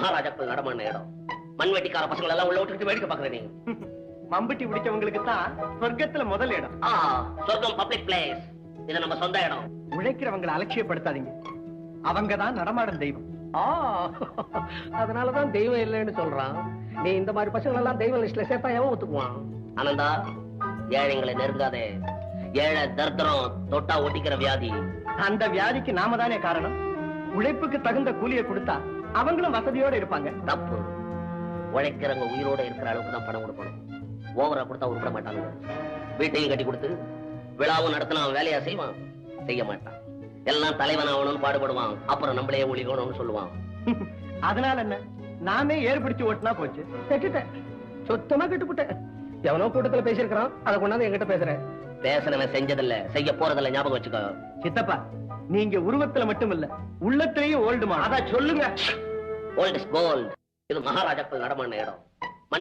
மகாராஜாக்கள் நடமான இடம். மண்வெட்டிக்கார பசங்களை எல்லாம் உள்ள விட்டுட்டு வேடிக்கை பாக்குறேன். நீ மம்பட்டி பிடிச்சவங்களுக்கு தான் சொர்க்கத்துல முதல் இடம். சொர்க்கம் பப்ளிக் பிளேஸ். இது நம்ம சொந்த இடம். உழைக்கிறவங்களை அலட்சியப்படுத்தாதீங்க. அவங்கதான் நடமாடும் தெய்வம். அதனாலதான் தெய்வம் இல்லைன்னு சொல்றான். நீ இந்த மாதிரி பசங்களை எல்லாம் தெய்வ லிஸ்ட்ல சேர்த்தா எவன் ஒத்துக்குவான்? ஆனந்தா, ஏழைங்களை நெருங்காதே. ஏழை தர்தரம் தொட்டா ஒட்டிக்கிற வியாதி. அந்த வியாதிக்கு நாம தானே காரணம். உழைப்புக்கு தகுந்த கூலியை கொடுத்தா அவங்களும் வசதியோட இருப்பாங்க. தப்பு. உழைக்கிறவங்க உயிரோட இருக்கிற அளவுக்கு தான் பணம் கொடுக்கணும். ஓவரா கொடுத்தா உருப்பட மாட்டாங்க. வீட்டையும் கட்டி கொடுத்து விழாவும் நடத்தினா வேலையா செய்வான்? செய்ய மாட்டான். எல்லாம் தலைவன் ஆகணும்னு பாடுபடுவான். அப்புறம் நம்மளே ஒளிகணும்னு சொல்லுவான். அதனால என்ன, நாமே ஏற்படுத்தி ஓட்டுனா போச்சு. சுத்தமா கட்டுப்பட்டேன். எவனோ கூட்டத்துல பேசியிருக்கிறான், அதை கொண்டாந்து என்கிட்ட பேசுறேன். பேசுனவன் செஞ்சதில்ல, செய்ய போறதில்ல. ஞாபகம் வச்சுக்கோ. சித்தப்பா, நீங்க உருவத்துல மட்டும் இல்ல, உள்ளத்திலேயே ஓல்டுமா. அதான் சொல்லுங்க. Old is gold. இது மகாராஜாக்கள் நடமான இடம்.